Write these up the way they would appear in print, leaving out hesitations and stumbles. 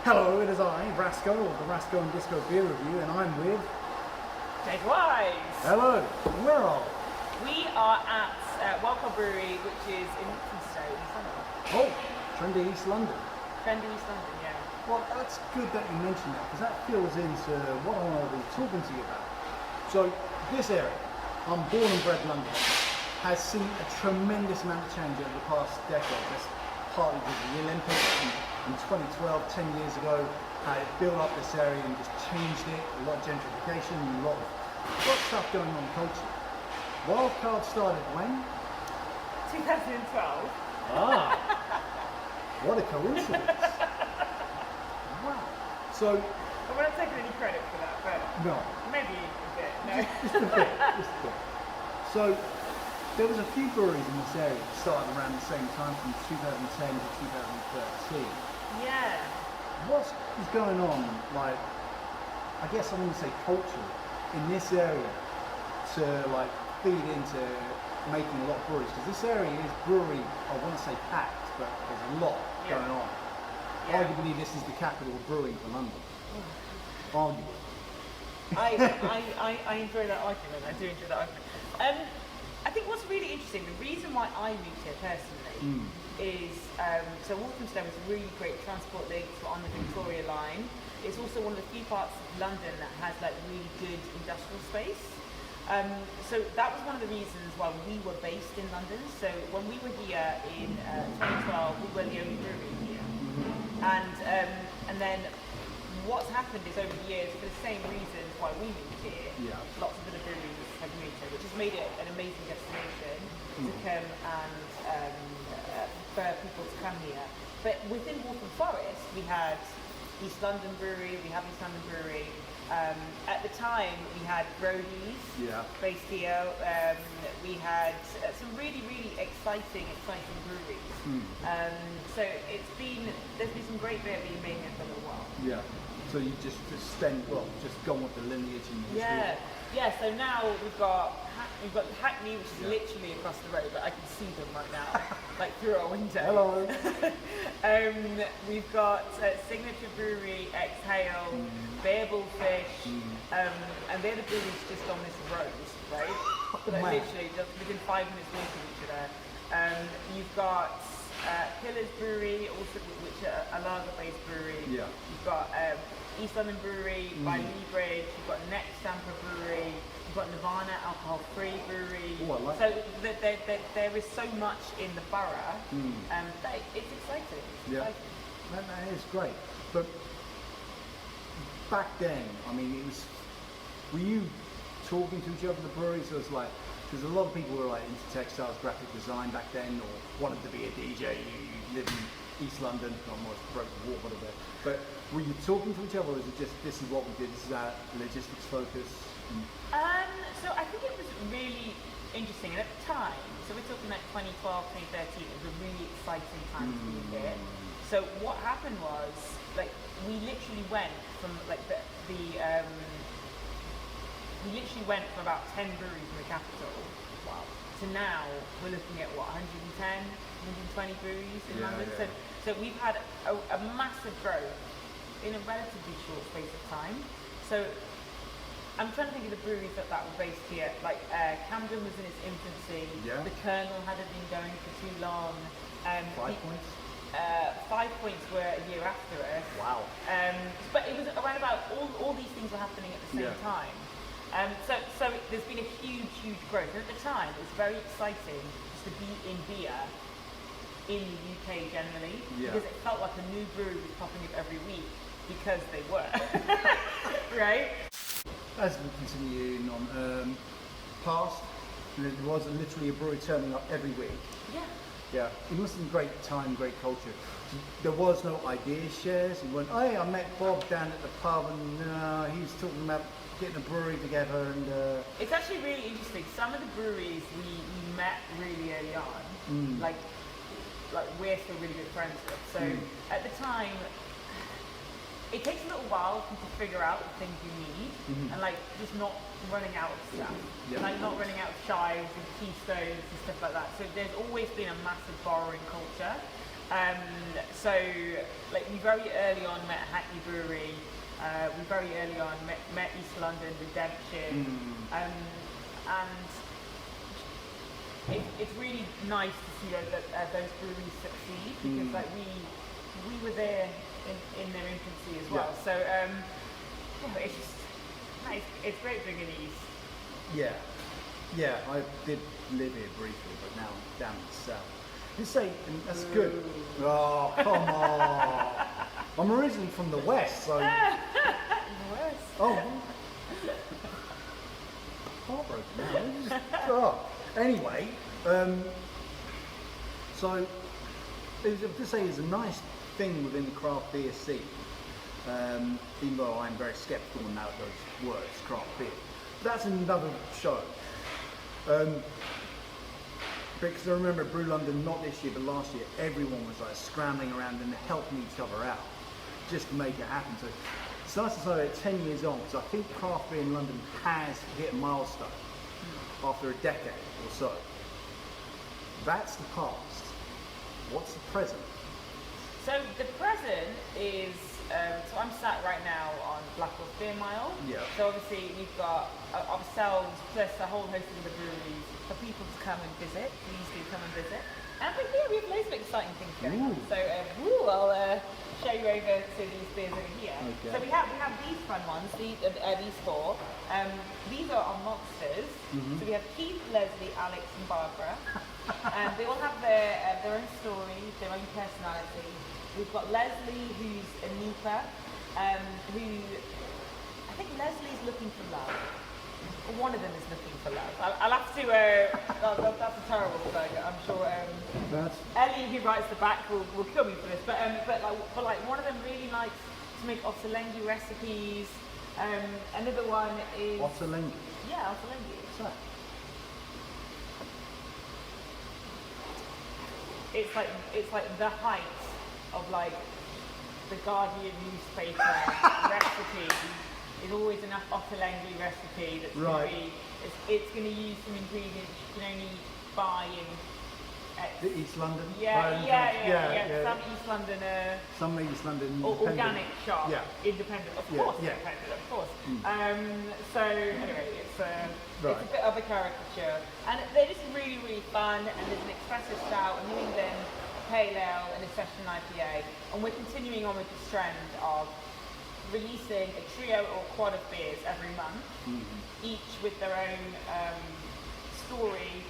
Hello, it is I, Rasko, of the Rasko and Disco Beer Review, and I'm with... Jaega Wise. Hello, where are we? We are at Welcome Brewery, which is in Eaststowe, East London. Oh, trendy East London. Trendy East London, yeah. Well, that's good that you mentioned that, because that fills into what I want to be talking to you about. So, this area, I'm born and bred London, has seen a tremendous amount of change over the past decade. That's partly because of the Olympics in 2012, 10 years ago, how it built up this area and just changed it. A lot of gentrification, a lot of stuff going on in culture. Wildcard started when? 2012. Ah, what a coincidence. Wow. So, I'm not taking any credit for that, but no. maybe a bit. No. Just a bit, just a bit. So, there was a few breweries in this area that started around the same time from 2010 to 2013. Yeah. What is going on, like, I guess I want to say culture, in this area to like feed into making a lot of breweries? Because this area is brewery, I want to say packed, but there's a lot going on. Yeah. Arguably this is the capital of brewing for London. Arguably. I enjoy that argument. I do enjoy that argument. I think what's really interesting, the reason why I moved here personally is, so Walthamstow is a really great transport link on the Victoria line. It's also one of the few parts of London that has like really good industrial space. So that was one of the reasons why we were based in London. So when we were here in 2012, we were the only brewery here. And then what's happened is over the years, for the same reasons why we moved here, lots of other breweries have moved here, which has made it an amazing destination to come and for people to come here. But within Waltham Forest, we had East London Brewery, we have East London Brewery. At the time, we had Brody's based here. We had some really, really exciting breweries. So there's been some great beer being made here for a little while. Yeah. So you just gone with the lineage and history. Yeah. So now we've got Hackney, which is literally across the road, but I can see them right now, like through our window. Hello. We've got Signature Brewery, Exhale, Bearable Fish, and they're the breweries just on this road, right? Like literally just within 5 minutes walk of each other. You've got Pillars Brewery, also which are a lager-based brewery. Yeah. You've got East London Brewery by Leabridge. You've got Next Stamper Brewery. You've got Nirvana Alcohol-Free Brewery. Oh, I like so there is so much in the borough. That it's exciting. That is great. But back then, I mean, were you talking to each other, the breweries? So it's like, because a lot of people were like into textiles, graphic design back then, or wanted to be a DJ. You live in East London, almost broke the wall, whatever. But were you talking to each other, or is it just, this is what we did, this is our logistics focus? So I think it was really interesting, and at the time, so we're talking like 2012, 2013, it was a really exciting time to be here. So what happened was, like, we literally went from like we literally went from about 10 breweries in the capital to now we're looking at what, 110, 120 breweries in London. So we've had a massive growth in a relatively short space of time. So I'm trying to think of the breweries that were based here. Like Camden was in its infancy. The Colonel hadn't been going for too long. 5 Points? 5 Points were a year after us. Wow. But it was around about all these things were happening at the same time. So there's been a huge growth. And at the time, it was very exciting just to be in beer in the UK generally, because it felt like a new brewery was popping up every week because they were, right? As we continue on past, there was literally a brewery turning up every week. Yeah, it must have been great time, great culture. There was no idea shares. You went, hey, I met Bob down at the pub, and he was talking about getting a brewery together. And it's actually really interesting. Some of the breweries we met really early on, like we're still really good friends with. So at the time, it takes a little while for you to figure out the things you need, and like just not running out of stuff, like not running out of chives and keystones and stuff like that. So there's always been a massive borrowing culture. So, like, we very early on met Hackney Brewery. We very early on met East London Redemption, and it's really nice to see that those breweries succeed, because like we were there in their infancy as well. So it's just nice. It's great being in the East. Yeah, I did live here briefly, but now I'm down in the south. You say that's good. Oh, come on! I'm originally from the west, so. West. Oh. Heartbroken now. Anyway, so I was to say there's a nice thing within the craft beer scene. Even though I'm very sceptical on how those words, craft beer. But that's another show. Because I remember Brew London, not this year, but last year, everyone was like scrambling around and helping each other out just to make it happen. So it's nice to say that 10 years on, because I think craft beer in London has hit a milestone after a decade or so. That's the past. What's the present? So the present is, so I'm sat right now on Black Horse Beer Mile. Yeah. So obviously we've got ourselves plus a whole host of the breweries for people to come and visit. Please do come and visit. And but yeah, we have loads of exciting things going on. So I'll show you over to these beers over here. Okay. So we have these fun ones, these four. These are our monsters. So we have Keith, Leslie, Alex, and Barbara. They all have their own story, their own personality. We've got Leslie, who's a Nipa, who I think Leslie's looking for love. One of them is looking for love. I'll have to. That's a terrible thing. I'm sure. Ellie, who writes the back, will kill me for this. But one of them really likes to make ottolenghi recipes. Another one is Ottolenghi. Yeah, ottolenghi. What's that? It's like the height of like the Guardian newspaper recipe. There's always enough ottolenghi recipe that's going to be. It's going to use some ingredients you can only buy in. The East London. Yeah. Some East London. Or organic shop. Yeah. Independent, of course. Independent, of course. So anyway, it's a bit of a caricature, and they're just really, really fun. And there's an espresso stout, a New England pale ale, and a session IPA, and we're continuing on with this trend of releasing a trio or quad of beers every month, each with their own story,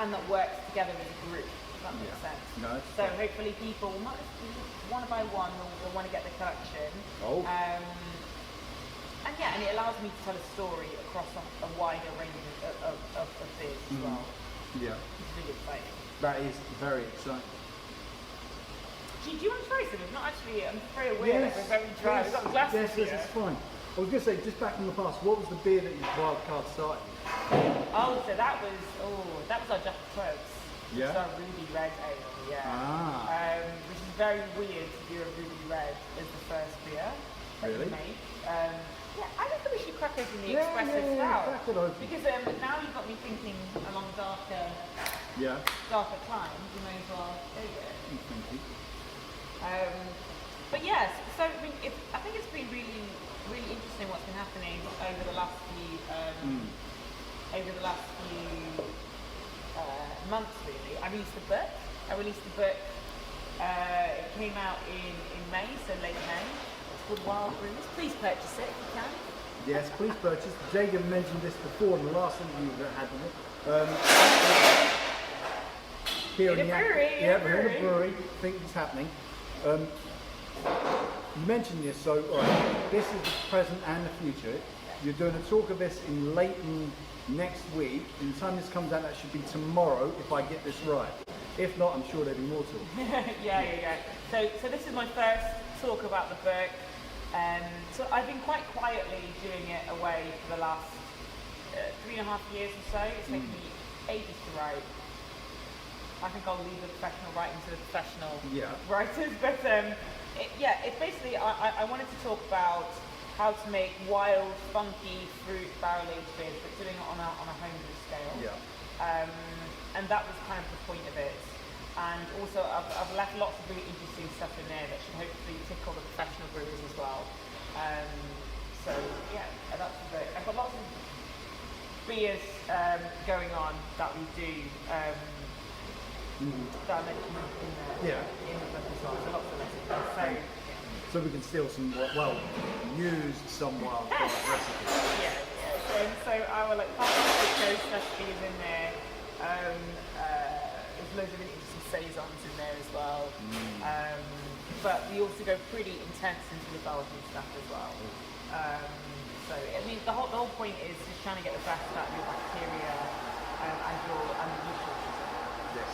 and that works together as a group. Does that make sense? No. So hopefully people, not just one by one, will want to get the collection. And it allows me to tell a story across a wider range of beers as well. Yeah. It's really exciting. That is very exciting. Do you want to try some? It's not actually, I'm very aware that we're very dry. We've got glasses here. Yes, it's fine. I was going to say, just back in the past, what was the beer that you wild card started? Oh, so that was our Jack Cloaks. Yeah. It's our Ruby Red Ale, which is very weird to do a Ruby Red as the first beer that you make. I think we should crack open the espresso stout. Crack it open. Because now you've got me thinking along darker climes, you may as well go there. Thank you. But yes, so I mean, I think it's been really, really interesting what's been happening over the last few months. Really, I released the book. It came out in May, so late May. It's called Wild Brews. Please purchase it if you can. Yes, please purchase. Jaega mentioned this before in the last interview that I had with it. Here in a brewery. We're in a brewery. I think it's happening. You mentioned this, so this is the present and the future. You're doing a talk of this in Leighton next week. By the time this comes out, that should be tomorrow, if I get this right. If not, I'm sure there'll be more talk. Yeah. So this is my first talk about the book. So I've been quite quietly doing it away for the last 3.5 years or so. It's taken me ages to write. I think I'll leave the professional writing to the professional writers, but it's basically I wanted to talk about how to make wild, funky fruit barrel-aged beers, but doing it on a homebrew scale. And that was kind of the point of it. And also, I've left lots of really interesting stuff in there that should hopefully tickle the professional brewers as well. So yeah, that's great. I've got lots of beers going on that we do that I mentioned in the book as well. So lots of recipes. So we can steal some, well, use some wild recipes. Yeah. So our like pasta ghost recipes in there. There's loads of really interesting saisons in there as well. But we also go pretty intense into the Belgian stuff as well. So I mean, the whole point is just trying to get the best out of your bacteria and your nutrients. Yes,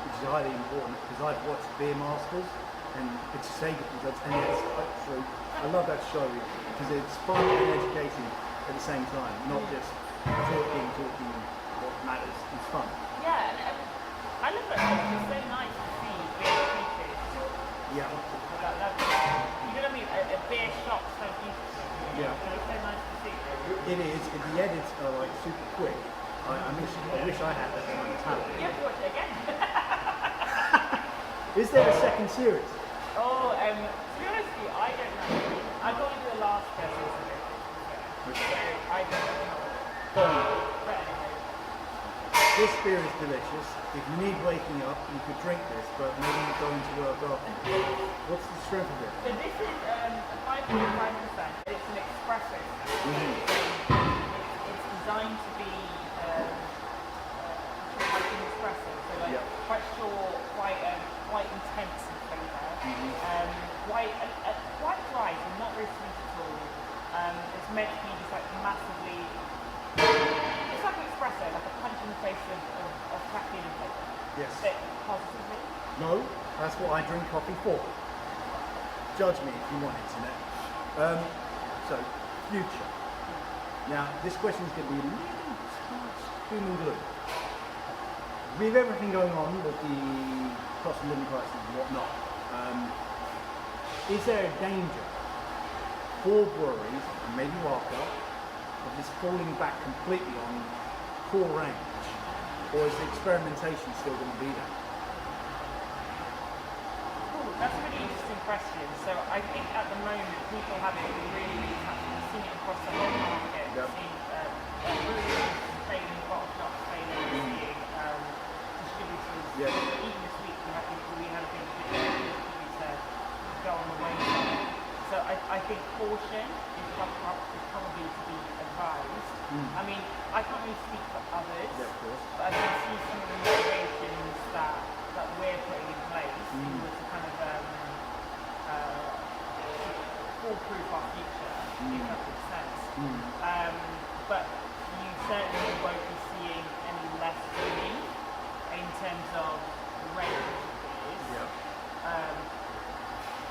which is highly important because I've watched Beer Masters and it's Jaega, and it's true. I love that show because it's fun and educating at the same time, not just talking what matters. It's fun. Yeah, and I love it. It's so nice to see beer treated. Yeah. You know what I mean? A beer shop so beautiful. Yeah. It's so nice to see. It is. The edits are like super quick. I wish I had that kind of talent. You have to watch it again. Is there a second series? Oh, to be honest with you, I don't know. I've only done the last series of it. So I don't know. But anyway. This beer is delicious. If you need waking up, you could drink this, but maybe you go into work after. What's the strength of it? So this is 5.5%. It's an espresso. It's designed to be like an espresso, so like quite short, quite intense in flavour, quite dry, so not very sweet at all. It's meant to be just like massively. It's like an espresso, like a punch in the face of caffeine and flavour. Yes. Positively. No, that's what I drink coffee for. Judge me if you want, internet. So, future. Now, this question is going to be a little doom and gloom. With everything going on with the cost of living crisis and whatnot, is there a danger for breweries, and maybe Rasko, of this falling back completely on core range, or is the experimentation still going to be there? That's a really interesting question. So I think at the moment people have it really touched. We've seen it across the whole market. We've seen breweries failing, bottle shops failing, we're seeing distributors. Even this week we had a big distributor go on the wayside. So I think caution is probably to be advised. I mean, I can't really speak for others, but I can see some of the motivations that we're putting in place in order to kind of foolproof our future, if that makes sense. But you certainly won't be seeing any less relief in terms of range of beers.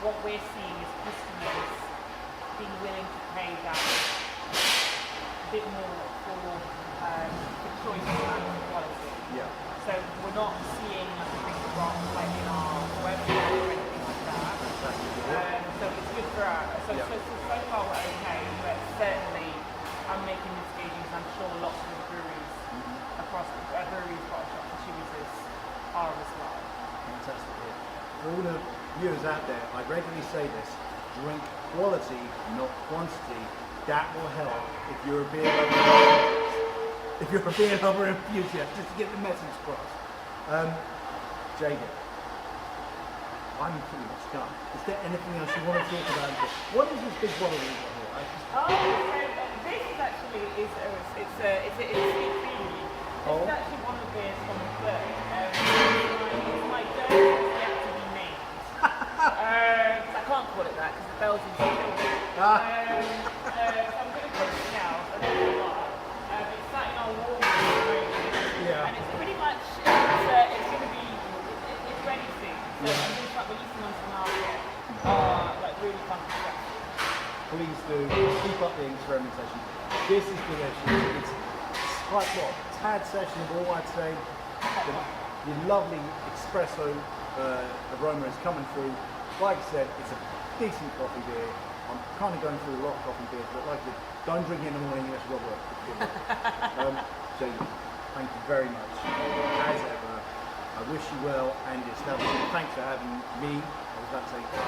What we're seeing is customers being willing to pay that a bit more for choice and quality. So we're not seeing like a big drop like in our website or anything like that. So it's good for us. So far we're okay, but certainly I'm making mitigations. I'm sure lots of the breweries across breweries, bottle shop distributors are as well. Fantastic. For all the viewers out there, I regularly say this: drink quality, not quantity. That will help if you're a beer lover. If you're a beer lover enthusiast, just to get the message across. Jaega, I'm pretty much done. Is there anything else you want to talk about? What is this big bottle you've got here? This is actually it's actually one of the beers from the book. It's my go yet to be named. I can't call it that because the Belgians are killed it. So I'm going to put it now. I don't know why. It's sat in our wall room at the moment, and it's pretty much it's going to be it's ready soon. So I'm going to start releasing onto the market. Like really fun to get. Please do keep up the experimentation. This is delicious. It's quite tad sessionable, I'd say. The lovely espresso aroma is coming through. Like I said, it's a decent coffee beer. I'm kind of going through a lot of coffee beers, but like it, don't drink it in the morning unless you've got work. Jaega, thank you very much. As ever, I wish you well and your establishment. Thanks for having me. I was about to say